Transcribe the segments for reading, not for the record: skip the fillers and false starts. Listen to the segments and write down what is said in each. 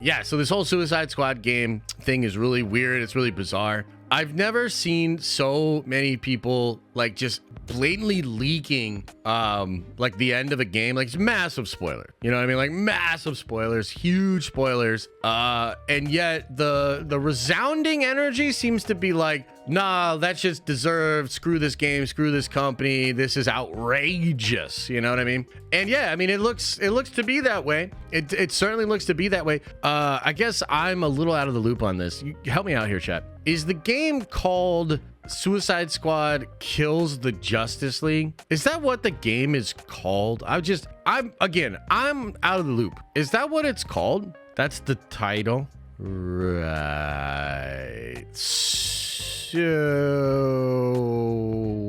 Yeah, so this whole Suicide Squad game thing is really weird. It's really bizarre. I've never seen so many people like just blatantly leaking like the end of a game. Like, it's massive spoiler, you know what I mean? Like, massive spoilers, huge spoilers, and yet the resounding energy seems to be like, nah, that's just deserved. Screw this game, screw this company, this is outrageous, you know what I mean? And yeah, I mean, it looks to be that way. It certainly looks to be that way. I guess I'm a little out of the loop on this. You help me out here, chat. Is the game called Suicide Squad Kills the Justice League? Is that what the game is called? I'm out of the loop. Is that what it's called? That's the title, right? So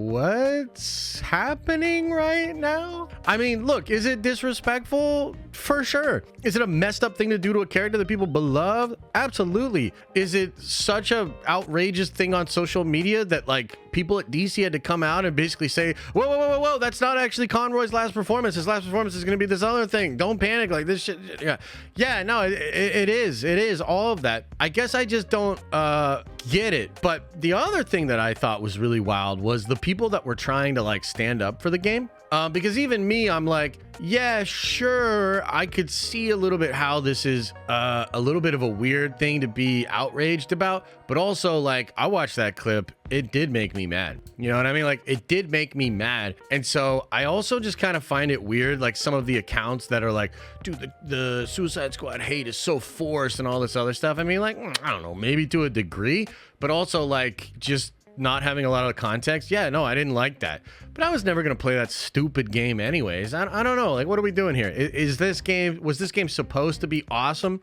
what's happening right now? I mean, look, is it disrespectful? For sure. Is it a messed up thing to do to a character that people beloved? Absolutely. Is it such a outrageous thing on social media that like people at DC had to come out and basically say, whoa, that's not actually Conroy's last performance. His last performance is going to be this other thing. Don't panic, like this shit. Yeah, no, it is all of that. I guess I just don't get it. But the other thing that I thought was really wild was the people that were trying to like stand up for the game. Because even me, I'm like, yeah, sure, I could see a little bit how this is a little bit of a weird thing to be outraged about, but also like I watched that clip, it did make me mad. You know what I mean? Like, it did make me mad. And so I also just kind of find it weird, like some of the accounts that are like, dude, the Suicide Squad hate is so forced and all this other stuff. I mean, like, I don't know, maybe to a degree, but also like just not having a lot of context. Yeah, no, I didn't like that, but I was never going to play that stupid game anyways. I don't know. Like, what are we doing here? Was this game supposed to be awesome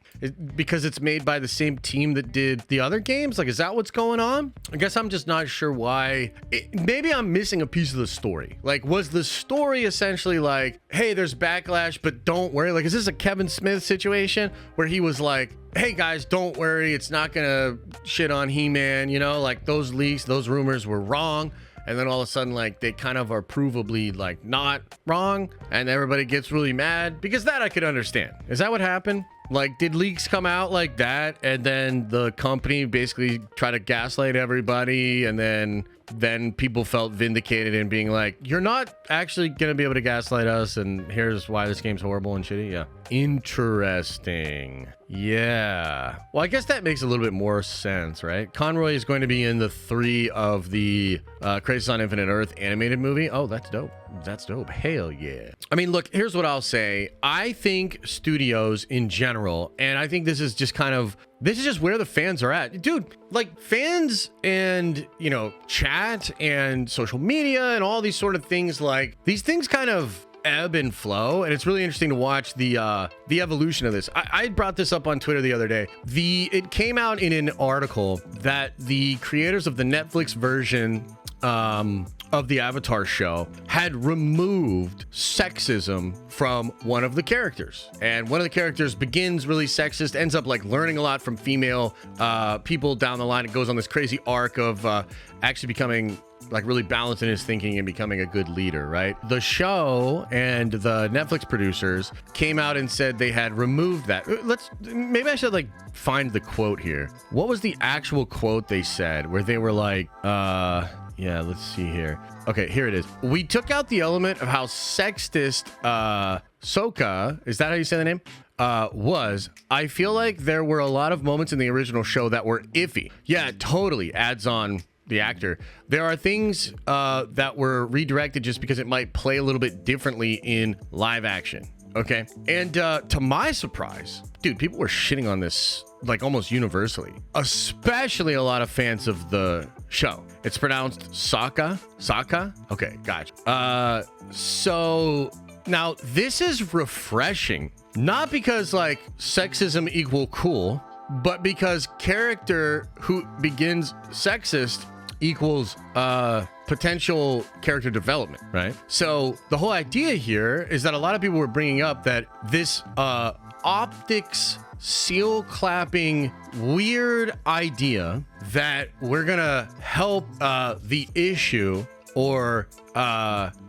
because it's made by the same team that did the other games? Like, is that what's going on? I guess I'm just not sure why. Maybe I'm missing a piece of the story. Like, was the story essentially like, hey, there's backlash, but don't worry. Like, is this a Kevin Smith situation where he was like, hey guys, don't worry, it's not gonna shit on He-Man, you know, like those leaks, those rumors were wrong, and then all of a sudden like they kind of are provably like not wrong, and everybody gets really mad? Because that I could understand. Is that what happened? Like, did leaks come out like that and then the company basically try to gaslight everybody, and then people felt vindicated in being like, you're not actually gonna be able to gaslight us, and here's why this game's horrible and shitty? Yeah, interesting. Yeah, well, I guess that makes a little bit more sense, right? Conroy is going to be in the 3 of the Crisis on Infinite Earth animated movie. Oh, that's dope. That's dope. Hell yeah. I mean, look, here's what I'll say. I think studios in general, and I think this is just where the fans are at. Dude, like, fans and, you know, chat and social media and all these sort of things, like, these things kind of ebb and flow, and it's really interesting to watch the evolution of this. I brought this up on Twitter the other day. It came out in an article that the creators of the Netflix version of the Avatar show had removed sexism from one of the characters, and one of the characters begins really sexist, ends up like learning a lot from female people down the line. It goes on this crazy arc of actually becoming like really balanced in his thinking and becoming a good leader, right? The show and the Netflix producers came out and said they had removed that. Maybe I should like find the quote here. What was the actual quote they said where they were like, yeah, let's see here. Okay, here it is. We took out the element of how sexist Sokka, is that how you say the name? Was. I feel like there were a lot of moments in the original show that were iffy. Yeah, totally adds on the actor. There are things that were redirected just because it might play a little bit differently in live action. Okay. And to my surprise, dude, people were shitting on this like almost universally, especially a lot of fans of the show. It's pronounced Sokka. Okay, gotcha. So now this is refreshing, not because like sexism equal cool, but because character who begins sexist equals potential character development, right? So the whole idea here is that a lot of people were bringing up that this optics seal clapping weird idea that we're gonna help the issue or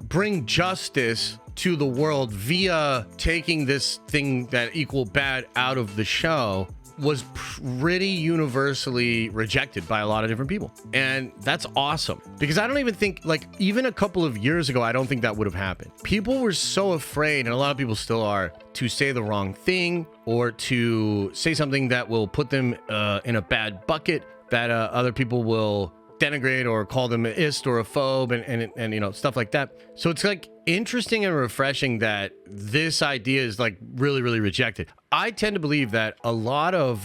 bring justice to the world via taking this thing that equal bad out of the show was pretty universally rejected by a lot of different people. And that's awesome, because I don't even think, like, even a couple of years ago, I don't think that would have happened. People were so afraid, and a lot of people still are, to say the wrong thing or to say something that will put them in a bad bucket that other people will denigrate or call them an ist or a phobe and you know, stuff like that. So it's like interesting and refreshing that this idea is like really, really rejected. I tend to believe that a lot of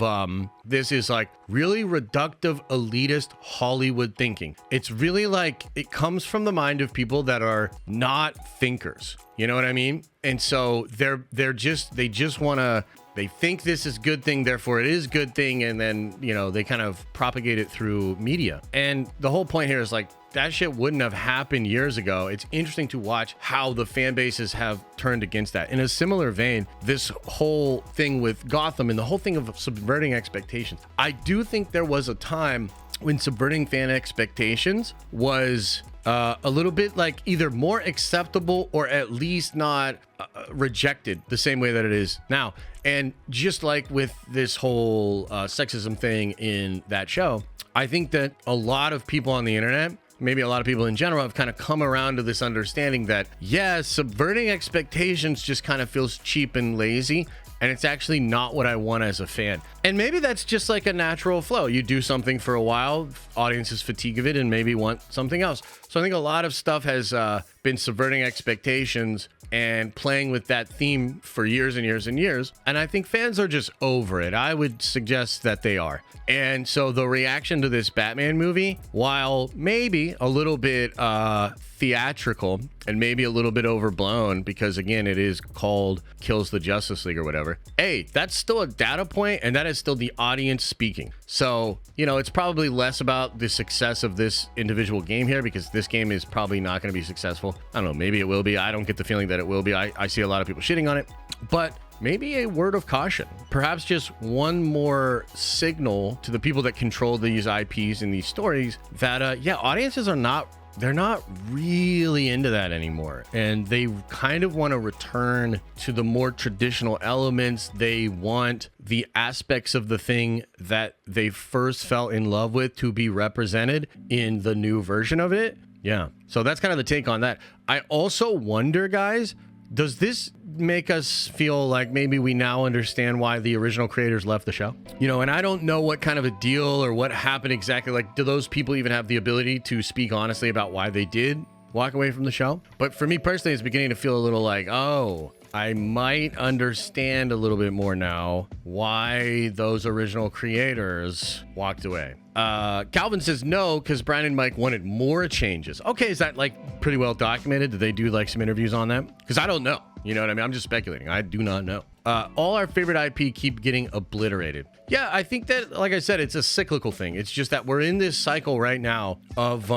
this is like really reductive, elitist Hollywood thinking. It's really like it comes from the mind of people that are not thinkers. You know what I mean? And so they just want to, they think this is good thing, therefore it is good thing, and then, you know, they kind of propagate it through media. And the whole point here is like, that shit wouldn't have happened years ago. It's interesting to watch how the fan bases have turned against that. In a similar vein, this whole thing with Gotham and the whole thing of subverting expectations. I do think there was a time when subverting fan expectations was a little bit like either more acceptable or at least not rejected the same way that it is now. And just like with this whole sexism thing in that show, I think that a lot of people on the internet, maybe a lot of people in general, have kind of come around to this understanding that, yeah, subverting expectations just kind of feels cheap and lazy. And it's actually not what I want as a fan. And maybe that's just like a natural flow. You do something for a while, audiences fatigue of it and maybe want something else. So I think a lot of stuff has been subverting expectations and playing with that theme for years and years and years. And I think fans are just over it. I would suggest that they are. And so the reaction to this Batman movie, while maybe a little bit theatrical and maybe a little bit overblown, because again, it is called Kills the Justice League or whatever. Hey, that's still a data point, and that is still the audience speaking. So, you know, it's probably less about the success of this individual game here, because this game is probably not going to be successful. I don't know, maybe it will be. I don't get the feeling that it will be. I see a lot of people shitting on it, but maybe a word of caution, perhaps just one more signal to the people that control these IPs and these stories that, yeah, audiences are not, they're not really into that anymore. And they kind of want to return to the more traditional elements. They want the aspects of the thing that they first fell in love with to be represented in the new version of it. Yeah. So that's kind of the take on that. I also wonder, guys, does this make us feel like maybe we now understand why the original creators left the show? You know, and I don't know what kind of a deal or what happened exactly. Like, do those people even have the ability to speak honestly about why they did walk away from the show? But for me personally, it's beginning to feel a little like, oh, I might understand a little bit more now why those original creators walked away. Calvin says no, because Brian and Mike wanted more changes. Okay, is that like pretty well documented? Did they do like some interviews on that? Because I don't know. You know what I mean? I'm just speculating. I do not know. All our favorite IP keep getting obliterated. Yeah, I think that, like I said, it's a cyclical thing. It's just that we're in this cycle right now of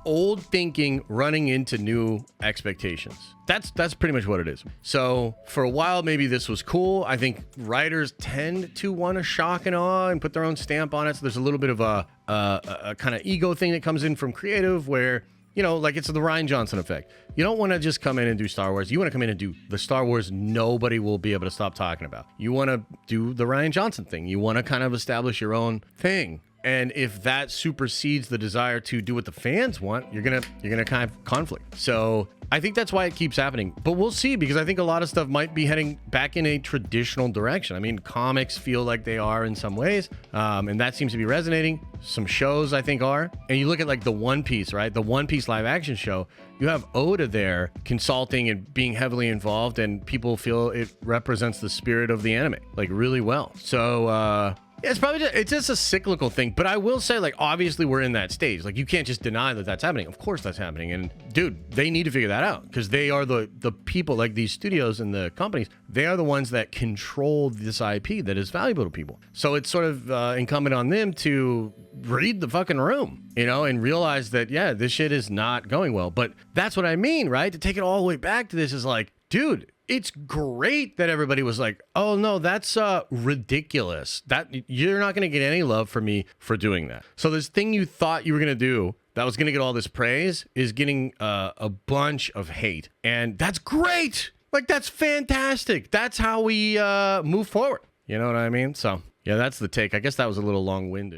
old thinking running into new expectations. That's pretty much what it is. So for a while, maybe this was cool. I think writers tend to want to shock and awe and put their own stamp on it. So there's a little bit of a kind of ego thing that comes in from creative where, you know, like it's the Rian Johnson effect. You don't want to just come in and do Star Wars. You want to come in and do the Star Wars nobody will be able to stop talking about. You want to do the Rian Johnson thing. You want to kind of establish your own thing. And if that supersedes the desire to do what the fans want, you're gonna kind of conflict. So I think that's why it keeps happening. But we'll see, because I think a lot of stuff might be heading back in a traditional direction. I mean, comics feel like they are in some ways, and that seems to be resonating. Some shows I think are. And you look at like the One Piece, right? The One Piece live action show. You have Oda there consulting and being heavily involved, and people feel it represents the spirit of the anime like really well. So yeah, it's probably just a cyclical thing. But I will say, like, obviously we're in that stage. Like, you can't just deny that that's happening. Of course that's happening. And dude, they need to figure that out, because they are the people, like these studios and the companies, they are the ones that control this IP that is valuable to people. So it's sort of incumbent on them to read the fucking room, you know, and realize that, yeah, this shit is not going well. But that's what I mean, right? To take it all the way back to this is like, dude, it's great that everybody was like, oh no, that's ridiculous. That you're not going to get any love from me for doing that. So this thing you thought you were going to do that was going to get all this praise is getting a bunch of hate. And that's great. Like, that's fantastic. That's how we move forward. You know what I mean? So, yeah, that's the take. I guess that was a little long-winded.